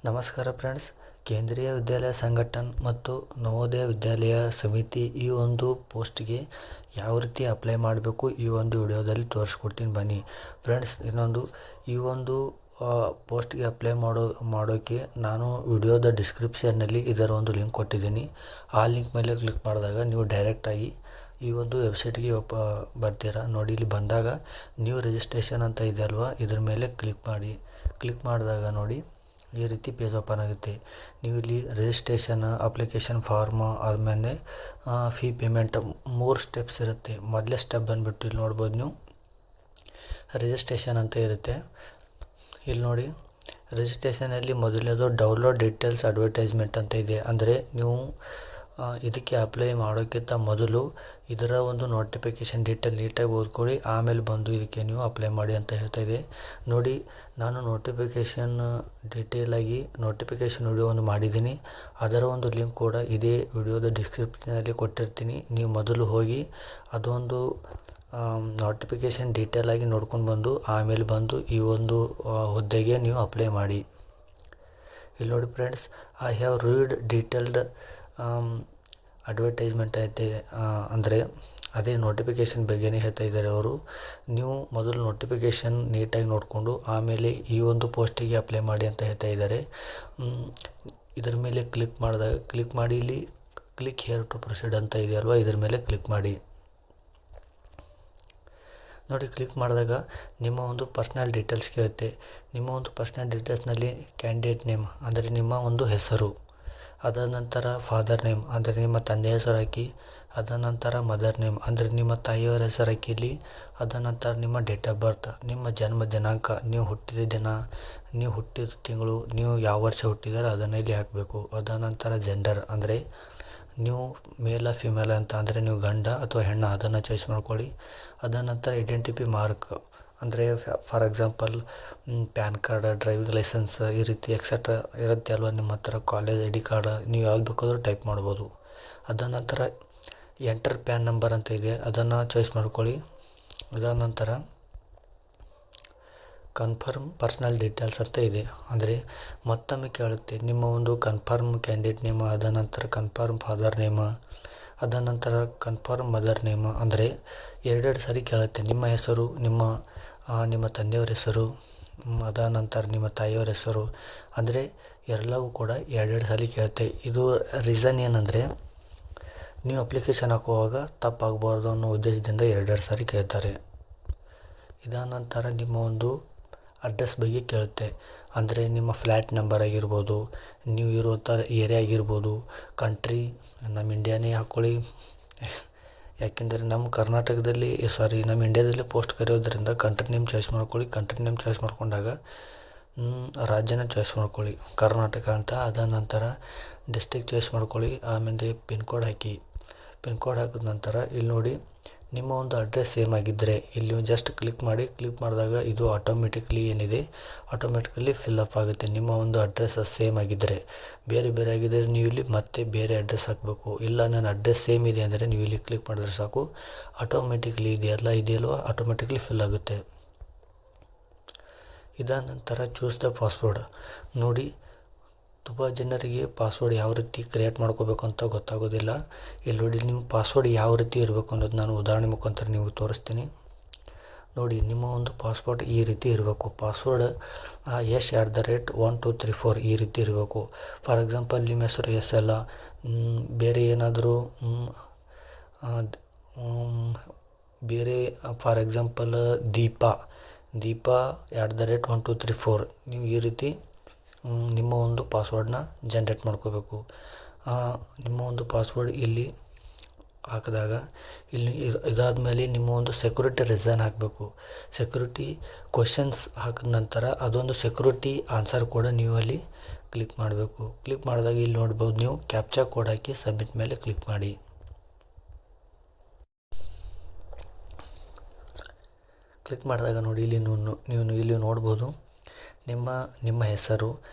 ನಮಸ್ಕಾರ ಫ್ರೆಂಡ್ಸ್. ಕೇಂದ್ರೀಯ ವಿದ್ಯಾಲಯ ಸಂಘಟನ್ ಮತ್ತು ನವೋದಯ ವಿದ್ಯಾಲಯ ಸಮಿತಿ ಈ ಒಂದು ಪೋಸ್ಟ್ಗೆ ಯಾವ ರೀತಿ ಅಪ್ಲೈ ಮಾಡಬೇಕು ಈ ಒಂದು ವಿಡಿಯೋದಲ್ಲಿ ತೋರಿಸ್ಕೊಡ್ತೀನಿ ಬನ್ನಿ ಫ್ರೆಂಡ್ಸ್. ಈ ಒಂದು ಪೋಸ್ಟ್ಗೆ ಅಪ್ಲೈ ಮಾಡೋಕ್ಕೆ ನಾನು ವಿಡಿಯೋದ ಡಿಸ್ಕ್ರಿಪ್ಷನ್ನಲ್ಲಿ ಇದರ ಒಂದು ಲಿಂಕ್ ಕೊಟ್ಟಿದ್ದೀನಿ. ಆ ಲಿಂಕ್ ಮೇಲೆ ಕ್ಲಿಕ್ ಮಾಡಿದಾಗ ನೀವು ಡೈರೆಕ್ಟಾಗಿ ಈ ಒಂದು ವೆಬ್ಸೈಟ್ಗೆ ಬರ್ತೀರಾ. ನೋಡಿ, ಇಲ್ಲಿ ಬಂದಾಗ ನ್ಯೂ ರಿಜಿಸ್ಟ್ರೇಷನ್ ಅಂತ ಇದೆ ಅಲ್ವಾ, ಇದ್ರ ಮೇಲೆ ಕ್ಲಿಕ್ ಮಾಡಿದಾಗ ನೋಡಿ ಈ ರೀತಿ ಪೇಜ್ ಓಪನ್ ಆಗುತ್ತೆ. ನೀವು ಇಲ್ಲಿ ರಿಜಿಸ್ಟ್ರೇಷನ್, ಅಪ್ಲಿಕೇಶನ್ ಫಾರ್ಮ್, ಆದಮೇಲೆ ಫೀ ಪೇಮೆಂಟ್ 3 ಸ್ಟೆಪ್ಸ್ ಇರುತ್ತೆ. ಮೊದಲೇ ಸ್ಟೆಪ್ ಬಂದುಬಿಟ್ಟು ಇಲ್ಲಿ ನೋಡ್ಬೋದು ನೀವು ರಿಜಿಸ್ಟ್ರೇಷನ್ ಅಂತ ಇರುತ್ತೆ. ಇಲ್ಲಿ ನೋಡಿ, ರಿಜಿಸ್ಟ್ರೇಷನಲ್ಲಿ ಮೊದಲನೇದು ಡೌನ್ಲೋಡ್ ಡೀಟೇಲ್ಸ್ ಅಡ್ವರ್ಟೈಸ್ಮೆಂಟ್ ಅಂತ ಇದೆ. ಅಂದರೆ ನೀವು ಇದಕ್ಕೆ ಅಪ್ಲೈ ಮಾಡೋಕ್ಕಿಂತ ಮೊದಲು ಇದರ ಒಂದು ನೋಟಿಫಿಕೇಷನ್ ಡೀಟೇಲ್ ನೀಟಾಗಿ ಓದ್ಕೊಳ್ಳಿ, ಆಮೇಲೆ ಬಂದು ಇದಕ್ಕೆ ನೀವು ಅಪ್ಲೈ ಮಾಡಿ ಅಂತ ಹೇಳ್ತಾ ಇದೆ. ನೋಡಿ, ನಾನು ನೋಟಿಫಿಕೇಷನ್ ಡೀಟೇಲಾಗಿ ನೋಟಿಫಿಕೇಷನ್ ವಿಡಿಯೋ ಒಂದು ಮಾಡಿದ್ದೀನಿ. ಅದರ ಒಂದು ಲಿಂಕ್ ಕೂಡ ಇದೇ ವಿಡಿಯೋದ ಡಿಸ್ಕ್ರಿಪ್ಷನಲ್ಲಿ ಕೊಟ್ಟಿರ್ತೀನಿ. ನೀವು ಮೊದಲು ಹೋಗಿ ಅದೊಂದು ನೋಟಿಫಿಕೇಷನ್ ಡೀಟೇಲಾಗಿ ನೋಡ್ಕೊಂಡು ಬಂದು ಆಮೇಲೆ ಬಂದು ಈ ಒಂದು ಹುದ್ದೆಗೆ ನೀವು ಅಪ್ಲೈ ಮಾಡಿ. ಇಲ್ಲಿ ನೋಡಿ friends, I have read detailed advertisement ಐತೆ. ಅಂದರೆ ಅದೇ ನೋಟಿಫಿಕೇಷನ್ ಬಗ್ಗೆನೇ ಹೇಳ್ತಾ ಇದ್ದಾರೆ ಅವರು. ನೀವು ಮೊದಲು ನೋಟಿಫಿಕೇಷನ್ ನೀಟಾಗಿ ನೋಡಿಕೊಂಡು ಆಮೇಲೆ ಈ ಒಂದು ಪೋಸ್ಟಿಗೆ ಅಪ್ಲೈ ಮಾಡಿ ಅಂತ ಹೇಳ್ತಾ ಇದ್ದಾರೆ. ಇದ್ರ ಮೇಲೆ ಕ್ಲಿಕ್ ಮಾಡಿ ಇಲ್ಲಿ ಕ್ಲಿಕ್ ಹೇರ್ ಟು ಪ್ರೊಸೀಡ್ ಅಂತ ಇದೆಯಲ್ವ, ಇದ್ರ ಮೇಲೆ ಕ್ಲಿಕ್ ಮಾಡಿ. ನೋಡಿ, ಕ್ಲಿಕ್ ಮಾಡಿದಾಗ ನಿಮ್ಮ ಒಂದು ಪರ್ಸ್ನಲ್ ಡೀಟೇಲ್ಸ್ ಕೇಳುತ್ತೆ. ನಿಮ್ಮ ಒಂದು ಪರ್ಸ್ನಲ್ ಡೀಟೇಲ್ಸ್ನಲ್ಲಿ ಕ್ಯಾಂಡಿಡೇಟ್ ನೇಮ್ ಅಂದರೆ ನಿಮ್ಮ ಒಂದು ಹೆಸರು, ಅದಾದ ನಂತರ ಫಾದರ್ ನೇಮ್ ಅಂದರೆ ನಿಮ್ಮ ತಂದೆಯ ಹೆಸರು ಹಾಕಿ, ಅದಾದ ನಂತರ ಮದರ್ ನೇಮ್ ಅಂದರೆ ನಿಮ್ಮ ತಾಯಿಯವರ ಹೆಸರು ಹಾಕಿಲಿ, ಅದಾದ ನಂತರ ನಿಮ್ಮ ಡೇಟ್ ಆಫ್ ಬರ್ತ್, ನಿಮ್ಮ ಜನ್ಮ ದಿನಾಂಕ, ನೀವು ಹುಟ್ಟಿದ ದಿನ, ನೀವು ಹುಟ್ಟಿದ ತಿಂಗಳು, ನೀವು ಯಾವ ವರ್ಷ ಹುಟ್ಟಿದಾರೆ ಅದನ್ನು ಇಲ್ಲಿ ಹಾಕಬೇಕು. ಅದಾದ ನಂತರ ಜೆಂಡರ್ ಅಂದರೆ ನೀವು ಮೇಲ ಫಿಮೇಲ್ ಅಂತ, ಅಂದರೆ ನೀವು ಗಂಡ ಅಥವಾ ಹೆಣ್ಣು ಅದನ್ನು ಚಾಯ್ಸ್ ಮಾಡ್ಕೊಳ್ಳಿ. ಅದಾದ ನಂತರ ಐಡೆಂಟಿಟಿ ಮಾರ್ಕ್ ಅಂದರೆ for example PAN card, driving licence ಈ ರೀತಿ ಎಕ್ಸೆಟ್ರಾ ಇರುತ್ತೆ ಅಲ್ವ ನಿಮ್ಮ ಹತ್ರ, ಕಾಲೇಜ್ ಐ ಡಿ ಕಾರ್ಡ್, ನೀವು ಯಾವ್ದು ಬೇಕಾದರೂ ಟೈಪ್ ಮಾಡ್ಬೋದು. ಅದಾದ ನಂತರ ಎಂಟರ್ ಪ್ಯಾನ್ ನಂಬರ್ ಅಂತ ಇದೆ, ಅದನ್ನು ಚಾಯ್ಸ್ ಮಾಡ್ಕೊಳ್ಳಿ. ಅದಾದ ನಂತರ ಕನ್ಫರ್ಮ್ ಪರ್ಸ್ನಲ್ ಡೀಟೇಲ್ಸ್ ಅಂತ ಇದೆ, ಅಂದರೆ ಮತ್ತೊಮ್ಮೆ ಕೇಳುತ್ತೆ ನಿಮ್ಮ ಒಂದು ಕನ್ಫರ್ಮ್ ಕ್ಯಾಂಡಿಡೇಟ್ ನೇಮ್, ಅದಾದ ನಂತರ ಕನ್ಫರ್ಮ್ ಫಾದರ್ ನೇಮ್, ಅದಾದ ನಂತರ ಕನ್ಫರ್ಮ್ ಮದರ್ ನೇಮ್. ಅಂದರೆ 2 ಸಾರಿ ಕೇಳುತ್ತೆ ನಿಮ್ಮ ಹೆಸರು, ನಿಮ್ಮ ತಂದೆಯವರ ಹೆಸರು, ಅದಾದ ನಂತರ ನಿಮ್ಮ ತಾಯಿಯವರ ಹೆಸರು, ಅಂದರೆ ಎಲ್ಲವೂ ಕೂಡ 2 ಸಾರಿ ಕೇಳುತ್ತೆ. ಇದು ರೀಸನ್ ಏನಂದರೆ ನೀವು ಅಪ್ಲಿಕೇಶನ್ ಹಾಕುವಾಗ ತಪ್ಪಾಗಬಾರ್ದು ಅನ್ನೋ ಉದ್ದೇಶದಿಂದ 2 ಸಾರಿ ಕೇಳ್ತಾರೆ. ಇದಾದ ನಂತರ ನಿಮ್ಮ ಒಂದು ಅಡ್ರೆಸ್ ಬಗ್ಗೆ ಕೇಳುತ್ತೆ. ಅಂದರೆ ನಿಮ್ಮ ಫ್ಲ್ಯಾಟ್ ನಂಬರ್ ಆಗಿರ್ಬೋದು, ನೀವು ಇರುವಂಥ ಏರಿಯಾ ಆಗಿರ್ಬೋದು, ಕಂಟ್ರಿ ನಮ್ಮ ಇಂಡಿಯಾನೇ ಹಾಕ್ಕೊಳ್ಳಿ. ಯಾಕೆಂದರೆ ನಮ್ಮ ಇಂಡಿಯಾದಲ್ಲಿ ಪೋಸ್ಟ್ ಕರೆಯೋದ್ರಿಂದ ಕಂಟ್ರಿ ನೇಮ್ ಚಾಯ್ಸ್ ಮಾಡ್ಕೊಳ್ಳಿ. ಕಂಟ್ರಿ ನೇಮ್ ಚಾಯ್ಸ್ ಮಾಡ್ಕೊಂಡಾಗ ರಾಜ್ಯನ ಚಾಯ್ಸ್ ಮಾಡ್ಕೊಳ್ಳಿ, ಕರ್ನಾಟಕ ಅಂತ. ಅದಾದ ನಂತರ ಡಿಸ್ಟ್ರಿಕ್ಟ್ ಚಾಯ್ಸ್ ಮಾಡ್ಕೊಳ್ಳಿ, ಆಮೇಲೆ ಪಿನ್ ಕೋಡ್ ಹಾಕಿ. ಪಿನ್ ಕೋಡ್ ಹಾಕಿದ ನಂತರ ಇಲ್ಲಿ ನೋಡಿ ನಿಮ್ಮ ಒಂದು ಅಡ್ರೆಸ್ ಸೇಮ್ ಆಗಿದ್ದರೆ ಇಲ್ಲಿ ಜಸ್ಟ್ ಕ್ಲಿಕ್ ಮಾಡಿದಾಗ ಇದು ಆಟೋಮೆಟಿಕಲಿ ಫಿಲ್ಅಪ್ ಆಗುತ್ತೆ. ನಿಮ್ಮ ಒಂದು ಅಡ್ರೆಸ್ ಸೇಮ್ ಆಗಿದ್ದರೆ, ಬೇರೆ ಆಗಿದ್ದರೆ ನೀವು ಇಲ್ಲಿ ಮತ್ತೆ ಬೇರೆ ಅಡ್ರೆಸ್ ಹಾಕಬೇಕು. ಇಲ್ಲ ನನ್ನ ಅಡ್ರೆಸ್ ಸೇಮ್ ಇದೆ ಅಂದರೆ ನೀವು ಇಲ್ಲಿ ಕ್ಲಿಕ್ ಮಾಡಿದ್ರೆ ಸಾಕು, ಆಟೋಮೆಟಿಕಲಿ ಇದೆಯಲ್ವ ಆಟೋಮೆಟಿಕಲಿ ಫಿಲ್ ಆಗುತ್ತೆ. ಇದಾದ ನಂತರ ಚೂಸ್ ದ ಪಾಸ್ವರ್ಡ್. ನೋಡಿ, ತುಂಬ ಜನರಿಗೆ ಪಾಸ್ವರ್ಡ್ ಯಾವ ರೀತಿ ಕ್ರಿಯೇಟ್ ಮಾಡ್ಕೋಬೇಕು ಅಂತ ಗೊತ್ತಾಗೋದಿಲ್ಲ. ಇಲ್ಲಿ ನೋಡಿ, ನಿಮ್ಮ ಪಾಸ್ವರ್ಡ್ ಯಾವ ರೀತಿ ಇರಬೇಕು ಅನ್ನೋದು ನಾನು ಉದಾಹರಣೆ ಮುಖಾಂತರ ನೀವು ತೋರಿಸ್ತೀನಿ. ನೋಡಿ, ನಿಮ್ಮ ಒಂದು ಪಾಸ್ವರ್ಡ್ ಈ ರೀತಿ ಇರಬೇಕು. ಪಾಸ್ವರ್ಡ್ @123 ಈ ರೀತಿ ಇರಬೇಕು. ಫಾರ್ ಎಕ್ಸಾಂಪಲ್ ನಿಮ್ಮ ಹೆಸರು ಎಸ್ ಅಲ್ಲ, ಬೇರೆ ಏನಾದರೂ ಫಾರ್ ಎಕ್ಸಾಂಪಲ್ ದೀಪಾ @123 ನೀವು ಈ ರೀತಿ ನಿಮ್ಮ ಒಂದು ಪಾಸ್ವರ್ಡನ್ನ ಜನ್ರೇಟ್ ಮಾಡ್ಕೋಬೇಕು. ನಿಮ್ಮ ಒಂದು ಪಾಸ್ವರ್ಡ್ ಇಲ್ಲಿ ಹಾಕಿದಾಗ ಇದಾದಮೇಲೆ ನಿಮ್ಮ ಒಂದು ಸೆಕ್ಯೂರಿಟಿ ರೀಸನ್ ಹಾಕಬೇಕು. ಸೆಕ್ಯೂರಿಟಿ ಕ್ವಶನ್ಸ್ ಹಾಕಿದ ನಂತರ ಅದೊಂದು ಸೆಕ್ಯೂರಿಟಿ ಆನ್ಸರ್ ಕೂಡ ನೀವು ಅಲ್ಲಿ ಕ್ಲಿಕ್ ಮಾಡಬೇಕು. ಕ್ಲಿಕ್ ಮಾಡಿದಾಗ ಇಲ್ಲಿ ನೋಡ್ಬೋದು ನೀವು ಕ್ಯಾಪ್ಚಾ ಕೋಡ್ ಹಾಕಿ ಸಬ್ಮಿಟ್ ಮೇಲೆ ಕ್ಲಿಕ್ ಮಾಡಿ. ಕ್ಲಿಕ್ ಮಾಡಿದಾಗ ನೋಡಿ ನೀವು ನೋಡ್ಬೋದು ನಿಮ್ಮ ಹೆಸರು,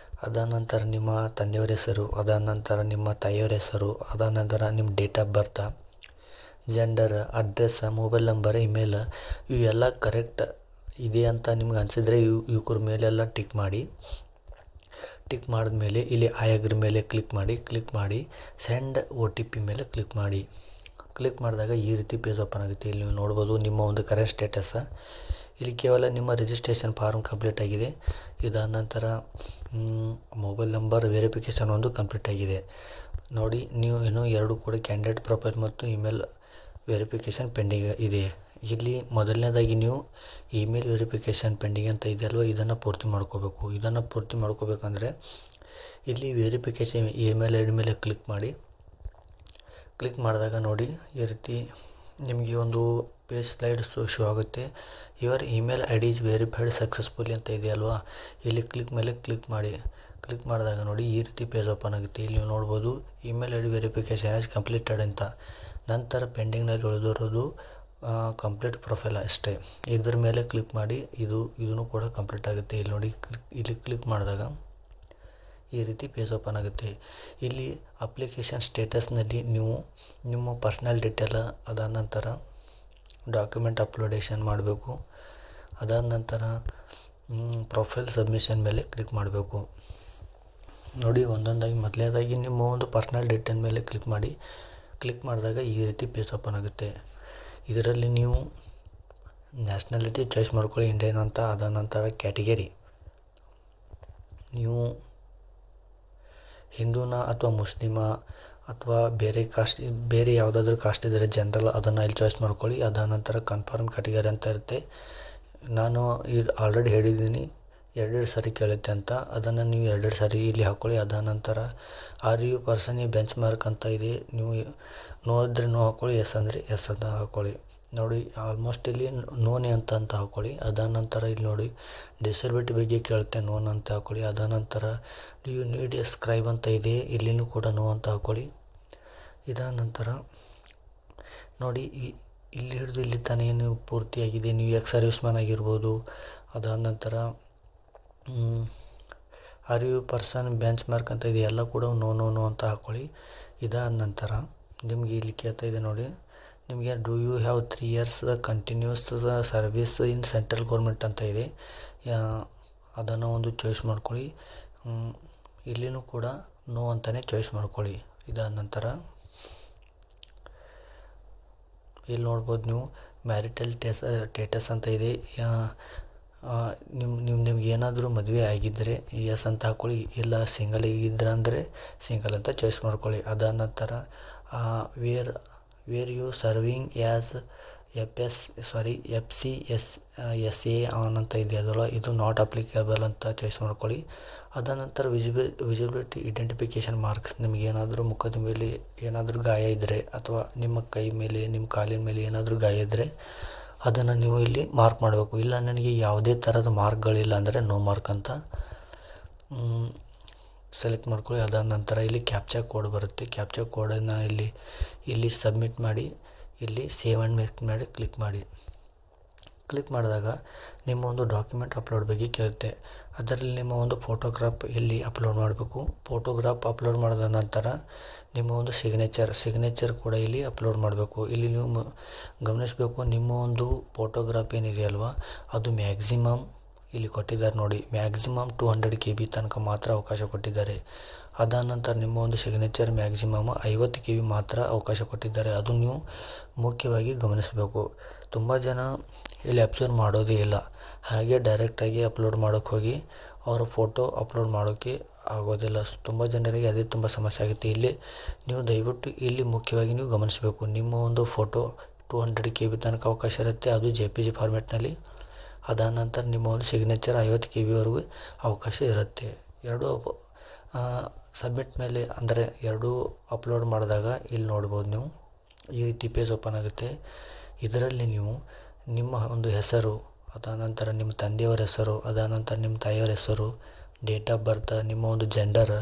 ಅದಾದ ನಂತರ ನಿಮ್ಮ ತಂದೆಯವರ ಹೆಸರು, ಅದಾದ ನಂತರ ನಿಮ್ಮ ತಾಯಿಯವರ ಹೆಸರು, ಅದಾದ ನಂತರ ನಿಮ್ಮ date of birth, gender, address, mobile number, email ಇವೆಲ್ಲ ಕರೆಕ್ಟ್ ಇದೆ ಅಂತ ನಿಮ್ಗೆ ಅನಿಸಿದರೆ ಇವ್ರ ಮೇಲೆಲ್ಲ ಟಿಕ್ ಮಾಡಿ. ಟಿಕ್ ಮಾಡಿದ್ಮೇಲೆ ಇಲ್ಲಿ ಐ ಅಗ್ರಿ ಮೇಲೆ ಕ್ಲಿಕ್ ಮಾಡಿ ಸೆಂಡ್ OTP ಮೇಲೆ ಕ್ಲಿಕ್ ಮಾಡಿದಾಗ ಈ ರೀತಿ ಪೇಜ್ ಓಪನ್ ಆಗುತ್ತೆ. ಇಲ್ಲಿ ನೀವು ನೋಡ್ಬೋದು ನಿಮ್ಮ ಒಂದು ಕರೆಂಟ್ ಸ್ಟೇಟಸ್. ಇಲ್ಲಿ ಕೇವಲ ನಿಮ್ಮ ರಿಜಿಸ್ಟ್ರೇಷನ್ ಫಾರ್ಮ್ ಕಂಪ್ಲೀಟ್ ಆಗಿದೆ. ಇದಾದ ನಂತರ ಮೊಬೈಲ್ ನಂಬರ್ ವೆರಿಫಿಕೇಷನ್ ಒಂದು ಕಂಪ್ಲೀಟ್ ಆಗಿದೆ. ನೋಡಿ, ನೀವು ಇನ್ನೂ 2 ಕೂಡ ಕ್ಯಾಂಡಿಡೇಟ್ ಪ್ರೊಫೈಲ್ ಮತ್ತು ಇಮೇಲ್ ವೆರಿಫಿಕೇಷನ್ ಪೆಂಡಿಂಗ್ ಇದೆ. ಇಲ್ಲಿ ಮೊದಲನೇದಾಗಿ ನೀವು ಇಮೇಲ್ ವೆರಿಫಿಕೇಷನ್ ಪೆಂಡಿಂಗ್ ಅಂತ ಇದೆಯಲ್ವ, ಇದನ್ನು ಪೂರ್ತಿ ಮಾಡ್ಕೋಬೇಕು. ಇದನ್ನು ಪೂರ್ತಿ ಮಾಡ್ಕೋಬೇಕಂದ್ರೆ ಇಲ್ಲಿ ವೆರಿಫಿಕೇಷನ್ ಇಮೇಲ್ ಐ ಡಿ ಮೇಲೆ ಕ್ಲಿಕ್ ಮಾಡಿದಾಗ ನೋಡಿ, ಈ ರೀತಿ ನಿಮಗೆ ಒಂದು ಪೇಜ್ ಸ್ಲೈಡ್ ಶೋ ಆಗುತ್ತೆ. Your email I D is verified successfully ಅಂತ ಇದೆಯಲ್ವಾ, ಇಲ್ಲಿ ಕ್ಲಿಕ್ ಮಾಡಿದಾಗ ನೋಡಿ ಈ ರೀತಿ ಪೇಜ್ ಓಪನ್ ಆಗುತ್ತೆ. ಇಲ್ಲಿ ನೀವು ನೋಡ್ಬೋದು email I D verification as completed ಅಂತ. ನಂತರ ಪೆಂಡಿಂಗ್ನಲ್ಲಿ ಉಳಿದಿರೋದು ಕಂಪ್ಲೀಟ್ ಪ್ರೊಫೈಲ್ ಅಷ್ಟೇ. ಇದ್ರ ಮೇಲೆ ಕ್ಲಿಕ್ ಮಾಡಿ ಇದೂ ಕೂಡ ಕಂಪ್ಲೀಟ್ ಆಗುತ್ತೆ. ಇಲ್ಲಿ ನೋಡಿ, ಇಲ್ಲಿ ಕ್ಲಿಕ್ ಮಾಡಿದಾಗ ಈ ರೀತಿ ಪೇಜ್ ಓಪನ್ ಆಗುತ್ತೆ. ಇಲ್ಲಿ ಅಪ್ಲಿಕೇಶನ್ ಸ್ಟೇಟಸ್ನಲ್ಲಿ ನೀವು ನಿಮ್ಮ ಪರ್ಸ್ನಲ್ ಡೀಟೇಲ್, ಅದಾದ ನಂತರ ಡಾಕ್ಯುಮೆಂಟ್ ಅಪ್ಲೋಡೇಷನ್ ಮಾಡಬೇಕು. ಅದಾದ ನಂತರ ಪ್ರೊಫೈಲ್ ಸಬ್ಮಿಷನ್ ಮೇಲೆ ಕ್ಲಿಕ್ ಮಾಡಬೇಕು. ನೋಡಿ, ಒಂದೊಂದಾಗಿ ಮೊದಲನೇದಾಗಿ ನಿಮ್ಮ ಒಂದು ಪರ್ಸ್ನಲ್ ಡೀಟೇಲ್ ಮೇಲೆ ಕ್ಲಿಕ್ ಮಾಡಿದಾಗ ಈ ರೀತಿ ಪೇಜ್ ಓಪನ್ ಆಗುತ್ತೆ. ಇದರಲ್ಲಿ ನೀವು ನ್ಯಾಷನಾಲಿಟಿ ಚಾಯ್ಸ್ ಮಾಡ್ಕೊಳ್ಳಿ, ಇಂಡಿಯನ್ ಅಂತ. ಅದಾದ ನಂತರ ಕ್ಯಾಟಗರಿ ನೀವು ಹಿಂದೂನ ಅಥವಾ ಮುಸ್ಲಿಮ ಅಥವಾ ಬೇರೆ ಯಾವುದಾದ್ರೂ ಕಾಸ್ಟ್ ಇದ್ದರೆ ಜನರಲ್, ಅದನ್ನು ಇಲ್ಲಿ ಚಾಯ್ಸ್ ಮಾಡ್ಕೊಳ್ಳಿ. ಅದಾದ ನಂತರ ಕನ್ಫರ್ಮ್ ಕ್ಯಾಟಗರಿ ಅಂತ ಇರುತ್ತೆ. ನಾನು ಇದು ಆಲ್ರೆಡಿ ಹೇಳಿದ್ದೀನಿ, 2 ಸಾರಿ ಕೇಳುತ್ತೆ ಅಂತ. ಅದನ್ನು ನೀವು 2 ಸಾರಿ ಇಲ್ಲಿ ಹಾಕ್ಕೊಳ್ಳಿ. ಅದಾದ ನಂತರ are you person benchmark ಅಂತ ಇದೆ, ನೀವು ನೋ ಇದ್ದರೆ ನೋ ಹಾಕ್ಕೊಳ್ಳಿ, ಎಸ್ ಅಂದರೆ ಎಸ್ ಅಂತ ಹಾಕ್ಕೊಳ್ಳಿ. ನೋಡಿ, ಆಲ್ಮೋಸ್ಟ್ ಇಲ್ಲಿ ನೋನೆ ಅಂತ ಹಾಕ್ಕೊಳ್ಳಿ. ಅದಾದ ನಂತರ ಇಲ್ಲಿ ನೋಡಿ ಡಿಸೇಬಿಲಿಟಿ ಬಗ್ಗೆ ಕೇಳುತ್ತೆ, ನೋನ್ ಅಂತ ಹಾಕ್ಕೊಳ್ಳಿ. ಅದಾದ ನಂತರ ಯು ನೀಡ್ ಎ ಸ್ಕ್ರೈಬ್ ಅಂತ ಇದೆ, ಇಲ್ಲಿನೂ ಕೂಡ ನೋ ಅಂತ ಹಾಕ್ಕೊಳ್ಳಿ. ಇದಾದ ನಂತರ ನೋಡಿ, ಇಲ್ಲಿ ಹಿಡಿದು ಇಲ್ಲಿ ತಾನೇ ನೀವು ಪೂರ್ತಿಯಾಗಿದೆ, ನೀವು ಎಕ್ಸ್ ಸರ್ವಿಸ್ ಮ್ಯಾನ್ ಆಗಿರ್ಬೋದು. ಅದಾದ ನಂತರ are you person benchmark ಅಂತ ಇದೆ, ಎಲ್ಲ ಕೂಡ ನೋ ಅಂತ ಹಾಕ್ಕೊಳ್ಳಿ. ಇದಾದ ನಂತರ ನಿಮಗೆ ಇಲ್ಲಿ ಕೇಳ್ತಾ ಇದೆ ನೋಡಿ, ನಿಮಗೆ do you have 3 years continuous service in central government ಅಂತ ಇದೆ, ಅದನ್ನು ಒಂದು ಚಾಯ್ಸ್ ಮಾಡ್ಕೊಳ್ಳಿ. ಇಲ್ಲಿನೂ ಕೂಡ ನೋ ಅಂತಲೇ ಚಾಯ್ಸ್ ಮಾಡ್ಕೊಳ್ಳಿ. ಇದಾದ ನಂತರ ಇಲ್ಲಿ ನೋಡ್ಬೋದು ನೀವು ಮ್ಯಾರಿಟಲ್ ಸ್ಟೇಟಸ್ ಅಂತ ಇದೆ. ನಿಮ್ಗೆ ಏನಾದರೂ ಮದುವೆ ಆಗಿದ್ದರೆ ಎಸ್ ಅಂತ ಹಾಕ್ಕೊಳ್ಳಿ, ಇಲ್ಲ ಸಿಂಗಲ್ ಆಗಿದ್ರೆ ಅಂದರೆ ಸಿಂಗಲ್ ಅಂತ ಚಾಯ್ಸ್ ಮಾಡ್ಕೊಳ್ಳಿ. ಅದಾದ ನಂತರ where you serving as FCSA on ಅಂತ ಇದೆಯಲ್ಲ, ಇದು ನಾಟ್ ಅಪ್ಲಿಕೇಬಲ್ ಅಂತ ಚಾಯ್ಸ್ ಮಾಡ್ಕೊಳ್ಳಿ. ಅದಾದ ನಂತರ ವಿಸಿಬಿಲಿಟಿ ಐಡೆಂಟಿಫಿಕೇಷನ್ ಮಾರ್ಕ್ಸ್, ನಿಮ್ಗೆ ಏನಾದರೂ ಮುಖದ ಮೇಲೆ ಏನಾದರೂ ಗಾಯ ಇದ್ದರೆ ಅಥವಾ ನಿಮ್ಮ ಕೈ ಮೇಲೆ ನಿಮ್ಮ ಕಾಲಿನ ಮೇಲೆ ಏನಾದರೂ ಗಾಯ ಇದ್ದರೆ ಅದನ್ನು ನೀವು ಇಲ್ಲಿ ಮಾರ್ಕ್ ಮಾಡಬೇಕು. ಇಲ್ಲ ನನಗೆ ಯಾವುದೇ ಥರದ ಮಾರ್ಕ್ಗಳಿಲ್ಲ ಅಂದರೆ ನೋ ಮಾರ್ಕ್ ಅಂತ ಸೆಲೆಕ್ಟ್ ಮಾಡ್ಕೊಳ್ಳಿ. ಅದಾದ ನಂತರ ಇಲ್ಲಿ ಕ್ಯಾಪ್ಚಾ ಕೋಡ್ ಬರುತ್ತೆ, ಕ್ಯಾಪ್ಚಾ ಕೋಡನ್ನು ಇಲ್ಲಿ ಸಬ್ಮಿಟ್ ಮಾಡಿ, ಇಲ್ಲಿ ಸೇವ್ ಆ್ಯಂಡ್ ಮೇಕ್ ಮಾಡಿ ಕ್ಲಿಕ್ ಮಾಡಿದಾಗ ನಿಮ್ಮ ಒಂದು ಡಾಕ್ಯುಮೆಂಟ್ ಅಪ್ಲೋಡ್ ಬಗ್ಗೆ ಕೇಳುತ್ತೆ. ಅದರಲ್ಲಿ ನಿಮ್ಮ ಒಂದು ಫೋಟೋಗ್ರಾಫ್ ಇಲ್ಲಿ ಅಪ್ಲೋಡ್ ಮಾಡಬೇಕು. ಫೋಟೋಗ್ರಾಫ್ ಅಪ್ಲೋಡ್ ಮಾಡಿದ ನಂತರ ನಿಮ್ಮ ಒಂದು ಸಿಗ್ನೇಚರ್ ಕೂಡ ಇಲ್ಲಿ ಅಪ್ಲೋಡ್ ಮಾಡಬೇಕು. ಇಲ್ಲಿ ನೀವು ಗಮನಿಸಬೇಕು, ನಿಮ್ಮ ಒಂದು ಫೋಟೋಗ್ರಾಫ್ ಏನಿದೆಯಲ್ವ, ಅದು ಮ್ಯಾಕ್ಸಿಮಮ್ ಇಲ್ಲಿ ಕೊಟ್ಟಿದ್ದಾರೆ ನೋಡಿ, ಮ್ಯಾಕ್ಸಿಮಮ್ 200 KB ತನಕ ಮಾತ್ರ ಅವಕಾಶ ಕೊಟ್ಟಿದ್ದಾರೆ. ಅದಾದ ನಂತರ ನಿಮ್ಮ ಒಂದು ಸಿಗ್ನೇಚರ್ ಮ್ಯಾಕ್ಸಿಮಮ್ 50 KB ಮಾತ್ರ ಅವಕಾಶ ಕೊಟ್ಟಿದ್ದಾರೆ. ಅದು ನೀವು ಮುಖ್ಯವಾಗಿ ಗಮನಿಸಬೇಕು. ತುಂಬ ಜನ ಇಲ್ಲಿ ಅಬ್ಸರ್ವ್ ಮಾಡೋದೇ ಇಲ್ಲ, ಹಾಗೆ ಡೈರೆಕ್ಟಾಗಿ ಅಪ್ಲೋಡ್ ಮಾಡೋಕ್ಕೆ ಹೋಗಿ ಅವರ ಫೋಟೋ ಅಪ್ಲೋಡ್ ಮಾಡೋಕ್ಕೆ ಆಗೋದಿಲ್ಲ. ತುಂಬ ಜನರಿಗೆ ಅದೇ ತುಂಬ ಸಮಸ್ಯೆ ಆಗುತ್ತೆ. ಇಲ್ಲಿ ನೀವು ದಯವಿಟ್ಟು ಇಲ್ಲಿ ಮುಖ್ಯವಾಗಿ ನೀವು ಗಮನಿಸಬೇಕು, ನಿಮ್ಮ ಒಂದು ಫೋಟೋ 200 KB ತನಕ ಅವಕಾಶ ಇರುತ್ತೆ, ಅದು JPG ಫಾರ್ಮ್ಯಾಟ್ನಲ್ಲಿ. ಅದಾದ ನಂತರ ನಿಮ್ಮ ಒಂದು ಸಿಗ್ನೇಚರ್ 50 KBವರೆಗೂ ಅವಕಾಶ ಇರುತ್ತೆ. ಎರಡು ಸಬ್ಮಿಟ್ ಮೇಲೆ ಅಂದರೆ ಎರಡೂ ಅಪ್ಲೋಡ್ ಮಾಡಿದಾಗ ಇಲ್ಲಿ ನೋಡ್ಬೋದು ನೀವು ಈ ರೀತಿ ಪೇಜ್ ಓಪನ್ ಆಗುತ್ತೆ. ಇದರಲ್ಲಿ ನೀವು ನಿಮ್ಮ ಒಂದು ಹೆಸರು, ಅದಾದ ನಂತರ ನಿಮ್ಮ ತಂದೆಯವರ ಹೆಸರು, ಅದಾದ ನಂತರ ನಿಮ್ಮ ತಾಯಿಯವರ ಹೆಸರು, ಡೇಟ್ ಆಫ್ ಬರ್ತ್, ನಿಮ್ಮ ಒಂದು gender,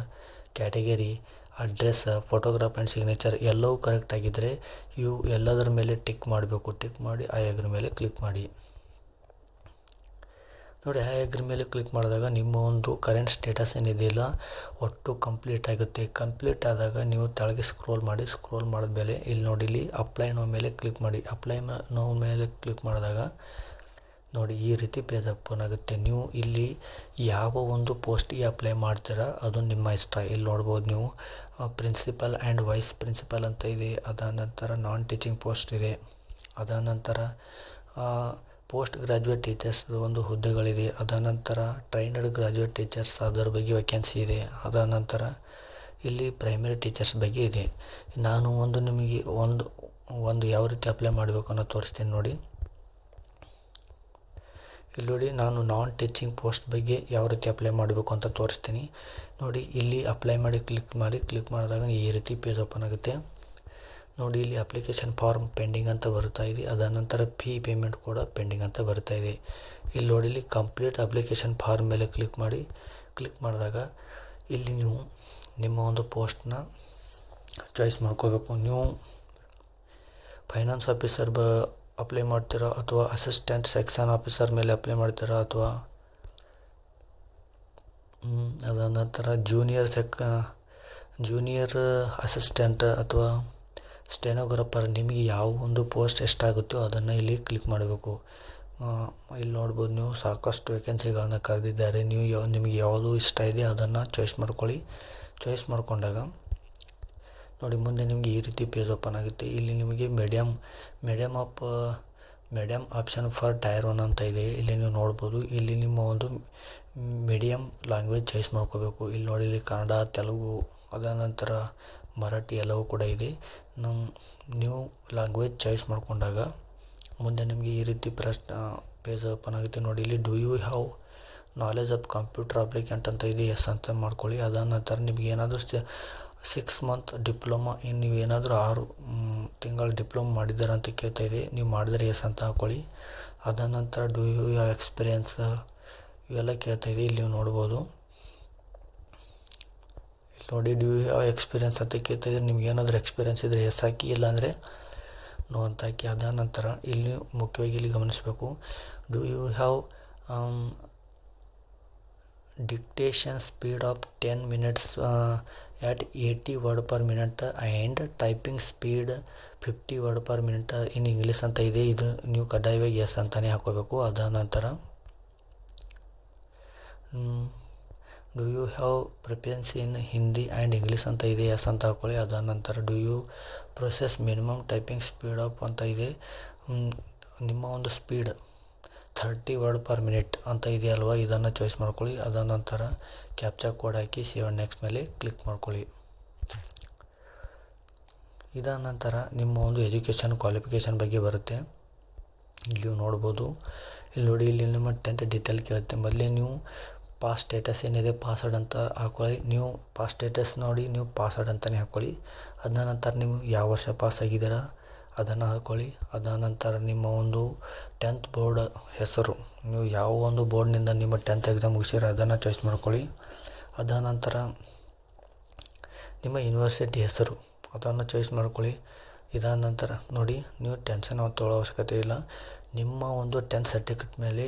category, address, photograph and signature ಎಲ್ಲವೂ ಕರೆಕ್ಟ್ ಆಗಿದ್ದರೆ ಇವು ಎಲ್ಲದರ ಮೇಲೆ ಟಿಕ್ ಮಾಡಬೇಕು. ಟಿಕ್ ಮಾಡಿ ಐ ಅಗ್ರಿ ಮೇಲೆ ಕ್ಲಿಕ್ ಮಾಡಿ. ನೋಡಿ, ಐ ಅಗ್ರಿ ಮೇಲೆ ಕ್ಲಿಕ್ ಮಾಡಿದಾಗ ನಿಮ್ಮ ಒಂದು ಕರೆಂಟ್ ಸ್ಟೇಟಸ್ ಏನಿದೆಯಲ್ಲ ಒಟ್ಟು ಕಂಪ್ಲೀಟ್ ಆಗುತ್ತೆ. ಕಂಪ್ಲೀಟ್ ಆದಾಗ ನೀವು ಕೆಳಗೆ ಸ್ಕ್ರೋಲ್ ಮಾಡಿದ್ಮೇಲೆ ಇಲ್ಲಿ ನೋಡಿ, ಇಲ್ಲಿ ಅಪ್ಲೈ ನೋ ಮೇಲೆ ಕ್ಲಿಕ್ ಮಾಡಿ. ಅಪ್ಲೈ ನೋ ಮೇಲೆ ಕ್ಲಿಕ್ ಮಾಡಿದಾಗ ನೋಡಿ ಈ ರೀತಿ ಪೇಜ್ ಓಪನ್ ಆಗುತ್ತೆ. ನೀವು ಇಲ್ಲಿ ಯಾವ ಒಂದು ಪೋಸ್ಟಿಗೆ ಅಪ್ಲೈ ಮಾಡ್ತೀರಾ ಅದು ನಿಮ್ಮ ಇಷ್ಟ. ಇಲ್ಲಿ ನೋಡ್ಬೋದು ನೀವು ಪ್ರಿನ್ಸಿಪಲ್ ಆ್ಯಂಡ್ ವೈಸ್ ಪ್ರಿನ್ಸಿಪಲ್ ಅಂತ ಇದೆ. ಅದಾದ ನಂತರ ನಾನ್ ಟೀಚಿಂಗ್ ಪೋಸ್ಟ್ ಇದೆ. ಅದಾದ ನಂತರ ಪೋಸ್ಟ್ ಗ್ರ್ಯಾಜುಯೇಟ್ ಟೀಚರ್ಸ್ ಒಂದು ಹುದ್ದೆಗಳಿದೆ. ಅದಾದ ನಂತರ ಟ್ರೈನಡ್ ಗ್ರ್ಯಾಜುಯೇಟ್ ಟೀಚರ್ಸ್ ಅದರ ಬಗ್ಗೆ ವೇಕೆನ್ಸಿ ಇದೆ. ಅದಾದ ನಂತರ ಇಲ್ಲಿ ಪ್ರೈಮರಿ ಟೀಚರ್ಸ್ ಬಗ್ಗೆ ಇದೆ. ನಾನು ನಿಮಗೆ ಒಂದು ಯಾವ ರೀತಿ ಅಪ್ಲೈ ಮಾಡಬೇಕು ಅನ್ನೋ ತೋರಿಸ್ತೀನಿ ನೋಡಿ. ಇಲ್ಲಿ ನೋಡಿ, ನಾನು ನಾನ್ ಟೀಚಿಂಗ್ ಪೋಸ್ಟ್ ಬಗ್ಗೆ ಯಾವ ರೀತಿ ಅಪ್ಲೈ ಮಾಡಬೇಕು ಅಂತ ತೋರಿಸ್ತೀನಿ ನೋಡಿ. ಇಲ್ಲಿ ಅಪ್ಲೈ ಮಾಡಿ ಕ್ಲಿಕ್ ಮಾಡಿದಾಗ ಈ ರೀತಿ ಪೇಜ್ ಓಪನ್ ಆಗುತ್ತೆ ನೋಡಿ. ಇಲ್ಲಿ ಅಪ್ಲಿಕೇಶನ್ ಫಾರ್ಮ್ ಪೆಂಡಿಂಗ್ ಅಂತ ಬರ್ತಾ ಇದೆ. ಅದಾದ ನಂತರ ಫೀ ಪೇಮೆಂಟ್ ಕೂಡ ಪೆಂಡಿಂಗ್ ಅಂತ ಬರ್ತಾ ಇದೆ. ಇಲ್ಲಿ ನೋಡಿ, ಇಲ್ಲಿ ಕಂಪ್ಲೀಟ್ ಅಪ್ಲಿಕೇಶನ್ ಫಾರ್ಮ್ ಮೇಲೆ ಕ್ಲಿಕ್ ಮಾಡಿದಾಗ ಇಲ್ಲಿ ನೀವು ನಿಮ್ಮ ಒಂದು ಪೋಸ್ಟ್ನ ಚಾಯ್ಸ್ ಮಾಡ್ಕೋಬೇಕು. ನೀವು ಫೈನಾನ್ಸ್ ಆಫೀಸರ್ ಅಪ್ಲೈ ಮಾಡ್ತೀರಾ, ಅಥವಾ ಅಸಿಸ್ಟೆಂಟ್ ಸೆಕ್ಷನ್ ಆಫೀಸರ್ ಮೇಲೆ ಅಪ್ಲೈ ಮಾಡ್ತೀರಾ, ಅಥವಾ ಅದಾದ ನಂತರ ಜೂನಿಯರ್ ಅಸಿಸ್ಟೆಂಟ್ ಅಥವಾ ಸ್ಟೆನೋಗ್ರಾಫರ್, ನಿಮಗೆ ಯಾವ ಒಂದು ಪೋಸ್ಟ್ ಎಷ್ಟಾಗುತ್ತೋ ಅದನ್ನು ಇಲ್ಲಿ ಕ್ಲಿಕ್ ಮಾಡಬೇಕು. ಇಲ್ಲಿ ನೋಡ್ಬೋದು ನೀವು ಸಾಕಷ್ಟು ವೇಕೆನ್ಸಿಗಳನ್ನು ಕರೆದಿದ್ದಾರೆ. ನಿಮಗೆ ಯಾವುದು ಇಷ್ಟ ಇದೆ ಅದನ್ನು ಚಾಯ್ಸ್ ಮಾಡ್ಕೊಳ್ಳಿ. ಚಾಯ್ಸ್ ಮಾಡಿಕೊಂಡಾಗ ನೋಡಿ, ಮುಂದೆ ನಿಮಗೆ ಈ ರೀತಿ ಪೇಜ್ ಓಪನ್ ಆಗುತ್ತೆ. ಇಲ್ಲಿ ನಿಮಗೆ ಮೀಡಿಯಮ್ ಆಪ್ಷನ್ ಫಾರ್ ಟೈರ್ 1 ಅಂತ ಇದೆ. ಇಲ್ಲಿ ನೀವು ನೋಡ್ಬೋದು. ಇಲ್ಲಿ ನಿಮ್ಮ ಒಂದು ಮೀಡಿಯಮ್ ಲ್ಯಾಂಗ್ವೇಜ್ ಚಾಯ್ಸ್ ಮಾಡ್ಕೋಬೇಕು. ಇಲ್ಲಿ ನೋಡಿ, ಇಲ್ಲಿ ಕನ್ನಡ, ತೆಲುಗು, ಅದಾದ ನಂತರ ಮರಾಠಿ ಎಲ್ಲವೂ ಕೂಡ ಇದೆ. ನೀವು ಲ್ಯಾಂಗ್ವೇಜ್ ಚಾಯ್ಸ್ ಮಾಡಿಕೊಂಡಾಗ ಮುಂದೆ ನಿಮಗೆ ಈ ರೀತಿ ಪೇಜ್ ಓಪನ್ ಆಗುತ್ತೆ ನೋಡಿ. ಇಲ್ಲಿ do you have knowledge of computer applicant ಅಂತ ಇದೆ. ಎಸ್ ಅಂತ ಮಾಡ್ಕೊಳ್ಳಿ. ಅದಾದ ನಂತರ ನಿಮಗೆ ಏನಾದರೂ 6 ಮಂತ್ ಡಿಪ್ಲೊಮಾ, ನೀವು ಏನಾದರೂ 6 ತಿಂಗಳ ಡಿಪ್ಲೊಮಾ ಮಾಡಿದ್ದೀರ ಅಂತ ಕೇಳ್ತಾ ಇದೆ. ನೀವು ಮಾಡಿದರೆ ಎಸ್ ಅಂತ ಹಾಕ್ಕೊಳ್ಳಿ. ಅದಾದ ನಂತರ ಡೂ ಯು ಹ್ಯಾವ್ ಎಕ್ಸ್ಪೀರಿಯನ್ಸ್ ಇವೆಲ್ಲ ಕೇಳ್ತಾ ಇದೆ. ಇಲ್ಲಿ ನೀವು ನೋಡ್ಬೋದು. ಇಲ್ಲಿ ನೋಡಿ, ಡೂ ಯು ಹ್ಯಾವ್ ಎಕ್ಸ್ಪೀರಿಯನ್ಸ್ ಅಂತ ಕೇಳ್ತಾ ಇದೆ. ನಿಮ್ಗೆ ಏನಾದರೂ ಎಕ್ಸ್ಪೀರಿಯನ್ಸ್ ಇದ್ದರೆ ಎಸ್ ಹಾಕಿ, ಇಲ್ಲಾಂದರೆ ನೋ ಅಂತ ಹಾಕಿ. ಅದಾದ ನಂತರ ಇಲ್ಲಿ ಮುಖ್ಯವಾಗಿ ಇಲ್ಲಿ ಗಮನಿಸಬೇಕು, do you have dictation speed of 10 minutes at 80 word per minute and typing speed 50 word per minute in English ಅಂತ ಇದೆ. ಇದು ನೀವು ಕಡ್ಡಾಯವಾಗಿ ಎಸ್ ಅಂತಲೇ ಹಾಕೋಬೇಕು. ಅದಾದ ನಂತರ do you have preference in Hindi and English ಅಂತ ಇದೆ. ಎಸ್ ಅಂತ ಹಾಕೊಳ್ಳಿ. ಅದಾದ ನಂತರ do you process minimum typing speed of ಅಂತ ಇದೆ. ನಿಮ್ಮ ಒಂದು ಸ್ಪೀಡ್ 30 word per minute ಅಂತ ಇದೆಯಲ್ವ, ಇದನ್ನು ಚಾಯ್ಸ್ ಮಾಡ್ಕೊಳ್ಳಿ. ಅದಾದ ನಂತರ ಕ್ಯಾಪ್ಚಾ ಕೋಡ್ ಹಾಕಿ ಸೇವ್ ನೆಕ್ಸ್ಟ್ ಮೇಲೆ ಕ್ಲಿಕ್ ಮಾಡ್ಕೊಳ್ಳಿ. ಇದಾದ ನಂತರ ನಿಮ್ಮ ಒಂದು ಎಜುಕೇಷನ್ ಕ್ವಾಲಿಫಿಕೇಷನ್ ಬಗ್ಗೆ ಬರುತ್ತೆ. ಇಲ್ಲಿ ನೋಡ್ಬೋದು. ಇಲ್ಲಿ ನೋಡಿ, ಇಲ್ಲಿ ನಿಮ್ಮ 10th ಡೀಟೇಲ್ ಕೇಳುತ್ತೆ. ಮೊದಲೇ ನೀವು ಪಾಸ್ ಸ್ಟೇಟಸ್ ಏನಿದೆ ಪಾಸ್ವರ್ಡ್ ಅಂತ ಹಾಕ್ಕೊಳ್ಳಿ. ನೀವು ಪಾಸ್ ಸ್ಟೇಟಸ್ ನೋಡಿ, ನೀವು ಪಾಸ್ವರ್ಡ್ ಅಂತಲೇ ಹಾಕ್ಕೊಳ್ಳಿ. ಅದಾದ ನಂತರ ನೀವು ಯಾವ ವರ್ಷ ಪಾಸ್ ಆಗಿದ್ದೀರಾ ಅದನ್ನು ಹಾಕ್ಕೊಳ್ಳಿ. ಅದಾದ ನಂತರ ನಿಮ್ಮ ಒಂದು 10th ಬೋರ್ಡ್ ಹೆಸರು, ನೀವು ಯಾವ ಒಂದು ಬೋರ್ಡ್ನಿಂದ ನಿಮ್ಮ 10th ಎಕ್ಸಾಮ್ ಮುಗಿಸಿರೋ ಅದನ್ನು ಚಾಯ್ಸ್ ಮಾಡ್ಕೊಳ್ಳಿ. ಅದಾದ ನಂತರ ನಿಮ್ಮ ಯೂನಿವರ್ಸಿಟಿ ಹೆಸರು ಅದನ್ನು ಚಾಯ್ಸ್ ಮಾಡ್ಕೊಳ್ಳಿ. ಇದಾದ ನಂತರ ನೋಡಿ, ನೀವು ಟೆನ್ಷನ್ ತೊಗೊಳ್ಳೋ ಅವಶ್ಯಕತೆ ಇಲ್ಲ. ನಿಮ್ಮ ಒಂದು 10th ಸರ್ಟಿಫಿಕೇಟ್ ಮೇಲೆ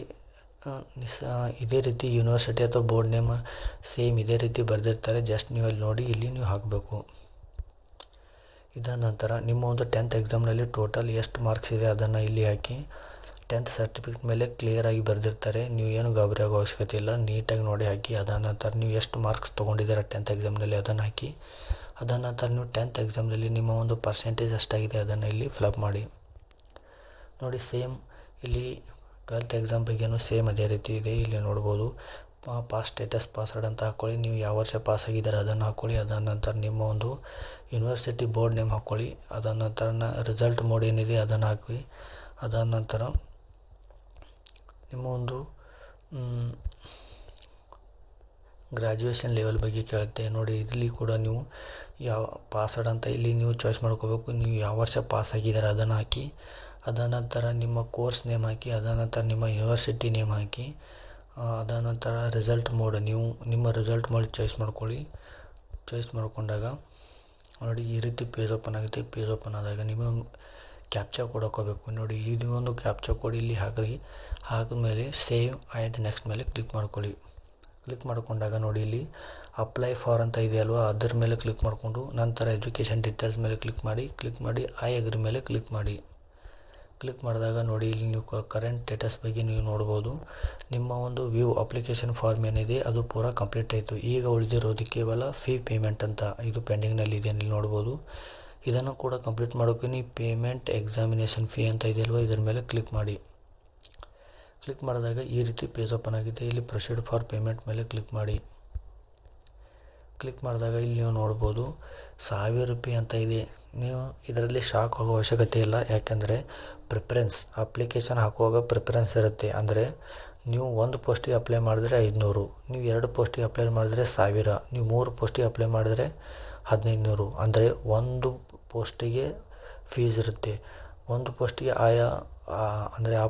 ಇದೇ ರೀತಿ ಯೂನಿವರ್ಸಿಟಿ ಅಥವಾ ಬೋರ್ಡ್ ನೇಮ್ ಸೇಮ್ ಇದೇ ರೀತಿ ಬರೆದಿರ್ತಾರೆ. ಜಸ್ಟ್ ನೀವು ಅಲ್ಲಿ ನೋಡಿ, ಇಲ್ಲಿ ನೀವು ಹಾಕಬೇಕು. ಇದಾದ ನಂತರ ನಿಮ್ಮ ಒಂದು 10th ಎಕ್ಸಾಮ್ನಲ್ಲಿ ಟೋಟಲ್ ಎಷ್ಟು ಮಾರ್ಕ್ಸ್ ಇದೆ ಅದನ್ನು ಇಲ್ಲಿ ಹಾಕಿ. 10th ಸರ್ಟಿಫಿಕೇಟ್ ಮೇಲೆ ಕ್ಲಿಯರಾಗಿ ಬರೆದಿರ್ತಾರೆ. ನೀವು ಏನು ಗಾಬರಿ ಆಗೋ ಅವಶ್ಯಕತೆ ಇಲ್ಲ, ನೀಟಾಗಿ ನೋಡಿ ಹಾಕಿ. ಅದಾದ ನಂತರ ನೀವು ಎಷ್ಟು ಮಾರ್ಕ್ಸ್ ತೊಗೊಂಡಿದ್ದೀರ 10th ಎಕ್ಸಾಮ್ನಲ್ಲಿ ಅದನ್ನು ಹಾಕಿ. ಅದಾದ ನಂತರ ನೀವು 10th ಎಕ್ಸಾಮ್ನಲ್ಲಿ ನಿಮ್ಮ ಒಂದು ಪರ್ಸೆಂಟೇಜ್ ಎಷ್ಟಾಗಿದೆ ಅದನ್ನು ಇಲ್ಲಿ ಫಿಲಪ್ ಮಾಡಿ. ನೋಡಿ, ಸೇಮ್ ಇಲ್ಲಿ 12th ಎಕ್ಸಾಮ್ ಬಗ್ಗೆಯೂ ಸೇಮ್ ಅದೇ ರೀತಿ ಇದೆ. ಇಲ್ಲಿ ನೋಡ್ಬೋದು. ಪಾಸ್ ಸ್ಟೇಟಸ್ ಪಾಸ್ವರ್ಡ್ ಅಂತ ಹಾಕ್ಕೊಳ್ಳಿ. ನೀವು ಯಾವ ವರ್ಷ ಪಾಸ್ ಆಗಿದ್ದಾರೆ ಅದನ್ನು ಹಾಕ್ಕೊಳ್ಳಿ. ಅದಾದ ನಂತರ ನಿಮ್ಮ ಒಂದು ಯೂನಿವರ್ಸಿಟಿ ಬೋರ್ಡ್ ನೇಮ್ ಹಾಕ್ಕೊಳ್ಳಿ. ಅದಾದ ನಂತರ ರಿಸಲ್ಟ್ ಮೋಡ್ ಏನಿದೆ ಅದನ್ನು ಹಾಕಿ. ಅದಾದ ನಂತರ ನಿಮ್ಮ ಒಂದು ಗ್ರ್ಯಾಜುಯೇಷನ್ ಲೆವೆಲ್ ಬಗ್ಗೆ ಕೇಳುತ್ತೆ ನೋಡಿ. ಇಲ್ಲಿ ಕೂಡ ನೀವು ಯಾವ ಪಾಸ್ವರ್ಡ್ ಅಂತ ಇಲ್ಲಿ ನೀವು ಚಾಯ್ಸ್ ಮಾಡ್ಕೋಬೇಕು. ನೀವು ಯಾವ ವರ್ಷ ಪಾಸ್ ಆಗಿದ್ದಾರೆ ಅದನ್ನು ಹಾಕಿ. ಅದಾದ ನಂತರ ನಿಮ್ಮ ಕೋರ್ಸ್ ನೇಮ್ ಹಾಕಿ. ಅದಾದ ನಂತರ ನಿಮ್ಮ ಯೂನಿವರ್ಸಿಟಿ ನೇಮ್ ಹಾಕಿ. ಅದಾದ ನಂತರ ರಿಸಲ್ಟ್ ಮೋಡ್, ನೀವು ನಿಮ್ಮ ರಿಸಲ್ಟ್ ಮೋಡ್ ಚಾಯ್ಸ್ ಮಾಡ್ಕೊಳ್ಳಿ. ಚಾಯ್ಸ್ ಮಾಡ್ಕೊಂಡಾಗ ನೋಡಿ, ಈ ರೀತಿ ಪೇಜ್ ಓಪನ್ ಆಗುತ್ತೆ. ಪೇಜ್ ಓಪನ್ ಆದಾಗ ನೀವು ಕ್ಯಾಪ್ಚಾ ಕೋಡ್ ಹಾಕೋಬೇಕು ನೋಡಿ. ಇದು ಒಂದು ಕ್ಯಾಪ್ಚಾ ಕೋಡ್ ಇಲ್ಲಿ ಹಾಕಿದ್ಮೇಲೆ ಸೇವ್ ಆ್ಯಂಡ್ ನೆಕ್ಸ್ಟ್ ಮೇಲೆ ಕ್ಲಿಕ್ ಮಾಡ್ಕೊಳ್ಳಿ. ಕ್ಲಿಕ್ ಮಾಡ್ಕೊಂಡಾಗ ನೋಡಿ, ಇಲ್ಲಿ ಅಪ್ಲೈ ಫಾರ್ ಅಂತ ಇದೆಯಲ್ವ, ಅದ್ರ ಮೇಲೆ ಕ್ಲಿಕ್ ಮಾಡಿಕೊಂಡು ನಂತರ ಎಜುಕೇಷನ್ ಡೀಟೇಲ್ಸ್ ಮೇಲೆ ಕ್ಲಿಕ್ ಮಾಡಿ ಐ ಅಗ್ರಿ ಮೇಲೆ ಕ್ಲಿಕ್ ಮಾಡಿ. ಕ್ಲಿಕ್ ಮಾಡಿದಾಗ ನೋಡಿ ಇಲ್ಲಿ ನೀವು ಕರೆಂಟ್ ಸ್ಟೇಟಸ್ ಬಗ್ಗೆ ನೀವು ನೋಡ್ಬೋದು. ನಿಮ್ಮ ಒಂದು ವ್ಯೂ ಅಪ್ಲಿಕೇಶನ್ ಫಾರ್ಮ್ ಏನಿದೆ ಅದು ಪೂರಾ ಕಂಪ್ಲೀಟ್ ಆಯಿತು. ಈಗ ಉಳಿದಿರೋದು ಕೇವಲ ಫೀ ಪೇಮೆಂಟ್ ಅಂತ, ಇದು ಪೆಂಡಿಂಗ್ನಲ್ಲಿ ಇದೆ ನೀವು ನೋಡ್ಬೋದು. ಇದನ್ನು ಕೂಡ ಕಂಪ್ಲೀಟ್ ಮಾಡೋಕ್ಕೆ ನೀವು ಪೇಮೆಂಟ್ ಎಕ್ಸಾಮಿನೇಷನ್ ಫೀ ಅಂತ ಇದೆಯಲ್ವ, ಇದರ ಮೇಲೆ ಕ್ಲಿಕ್ ಮಾಡಿ. ಕ್ಲಿಕ್ ಮಾಡಿದಾಗ ಈ ರೀತಿ ಪೇಜ್ ಓಪನ್ ಆಗಿದೆ. ಇಲ್ಲಿ ಪ್ರೊಸೀಡ್ ಫಾರ್ ಪೇಮೆಂಟ್ ಮೇಲೆ ಕ್ಲಿಕ್ ಮಾಡಿ. ಕ್ಲಿಕ್ ಮಾಡಿದಾಗ ಇಲ್ಲಿ ನೀವು ನೋಡ್ಬೋದು 1000 ರೂಪಾಯಿ ಅಂತ ಇದೆ. ನೀವು ಇದರಲ್ಲಿ ಶಾಕ್ ಆಗೋ ಅವಶ್ಯಕತೆ ಇಲ್ಲ, ಯಾಕೆಂದರೆ ಪ್ರಿಫರೆನ್ಸ್ ಅಪ್ಲಿಕೇಶನ್ ಹಾಕುವಾಗ ಪ್ರಿಫರೆನ್ಸ್ ಇರುತ್ತೆ. ಅಂದರೆ ನೀವು 1 ಪೋಸ್ಟಿಗೆ ಅಪ್ಲೈ ಮಾಡಿದ್ರೆ 500, ನೀವು 2 ಪೋಸ್ಟಿಗೆ ಅಪ್ಲೈ ಮಾಡಿದ್ರೆ 1000, ನೀವು 3 ಪೋಸ್ಟಿಗೆ ಅಪ್ಲೈ ಮಾಡಿದ್ರೆ 1500. ಅಂದರೆ 1 ಪೋಸ್ಟಿಗೆ ಫೀಸ್ ಇರುತ್ತೆ. 1 ಪೋಸ್ಟಿಗೆ ಅಂದರೆ ಆ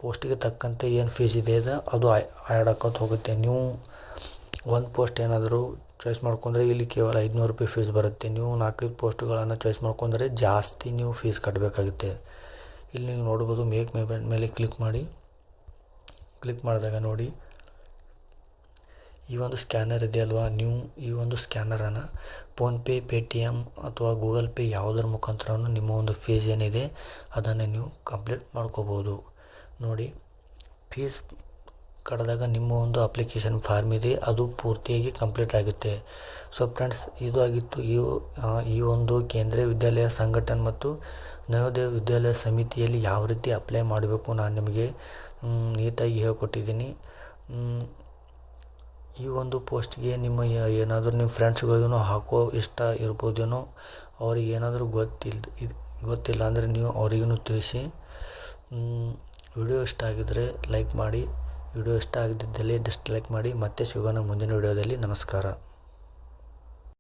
ಪೋಸ್ಟಿಗೆ ತಕ್ಕಂತೆ ಏನು ಫೀಸ್ ಇದೆ ಅದು ಆ್ಯಡ್ ಹಾಕೋತ ಹೋಗುತ್ತೆ. ನೀವು 1 ಪೋಸ್ಟ್ ಏನಾದರೂ ಚಾಯ್ಸ್ ಮಾಡ್ಕೊಂಡ್ರೆ ಇಲ್ಲಿ ಕೇವಲ 500 ರೂಪಾಯಿ ಫೀಸ್ ಬರುತ್ತೆ. ನೀವು 4-5 ಪೋಸ್ಟ್ಗಳನ್ನು ಚಾಯ್ಸ್ ಮಾಡ್ಕೊಂಡ್ರೆ ಜಾಸ್ತಿ ನೀವು ಫೀಸ್ ಕಟ್ಟಬೇಕಾಗುತ್ತೆ. ಇಲ್ಲಿ ನೀವು ನೋಡ್ಬೋದು ಮೇಕ್ ಪೇಮೆಂಟ್ ಮೇಲೆ ಕ್ಲಿಕ್ ಮಾಡಿ. ಕ್ಲಿಕ್ ಮಾಡಿದಾಗ ನೋಡಿ ಈ ಒಂದು ಸ್ಕ್ಯಾನರ್ ಇದೆಯಲ್ವಾ, ನೀವು ಈ ಒಂದು ಸ್ಕ್ಯಾನರನ್ನು ಫೋನ್ಪೇ, ಪೇಟಿಎಮ್ ಅಥವಾ ಗೂಗಲ್ ಪೇ ಯಾವುದರ ಮುಖಾಂತರ ನಿಮ್ಮ ಒಂದು ಫೀಸ್ ಏನಿದೆ ಅದನ್ನು ನೀವು ಕಂಪ್ಲೀಟ್ ಮಾಡ್ಕೋಬೋದು. ನೋಡಿ ಫೀಸ್ ಕಟ್ಟಿದಾಗ ನಿಮ್ಮ ಒಂದು ಅಪ್ಲಿಕೇಶನ್ ಫಾರ್ಮ್ ಇದೆ ಅದು ಪೂರ್ತಿಯಾಗಿ ಕಂಪ್ಲೀಟ್ ಆಗುತ್ತೆ. ಸೊ ಫ್ರೆಂಡ್ಸ್, ಇದು ಆಗಿತ್ತು ಈ ಒಂದು ಕೇಂದ್ರೀಯ ವಿದ್ಯಾಲಯ ಸಂಘಟನೆ ಮತ್ತು ನವೋದಯ ವಿದ್ಯಾಲಯ ಸಮಿತಿಯಲ್ಲಿ ಯಾವ ರೀತಿ ಅಪ್ಲೈ ಮಾಡಬೇಕು ನಾನು ನಿಮಗೆ ನೀಟಾಗಿ ಹೇಳ್ಕೊಟ್ಟಿದ್ದೀನಿ. ಈ ಒಂದು ಪೋಸ್ಟ್ಗೆ ನಿಮ್ಮ ಏನಾದರೂ ನಿಮ್ಮ ಫ್ರೆಂಡ್ಸ್ಗಳಿಗೂ ಹಾಕೋ ಇಷ್ಟ ಇರ್ಬೋದೇನೋ, ಅವ್ರಿಗೆ ಏನಾದರೂ ಗೊತ್ತಿಲ್ಲ ಅಂದರೆ ನೀವು ಅವರಿಗೂ ತಿಳಿಸಿ. ವಿಡಿಯೋ ಇಷ್ಟ ಆಗಿದ್ದರೆ ಲೈಕ್ ಮಾಡಿ, ವಿಡಿಯೋ ಇಷ್ಟ ಆಗದಿದ್ದಲ್ಲಿ ಡಿಸ್ಲೈಕ್ ಮಾಡಿ. ಮತ್ತೆ ಸಿಗೋಣ ಮುಂದಿನ ವಿಡಿಯೋದಲ್ಲಿ. ನಮಸ್ಕಾರ.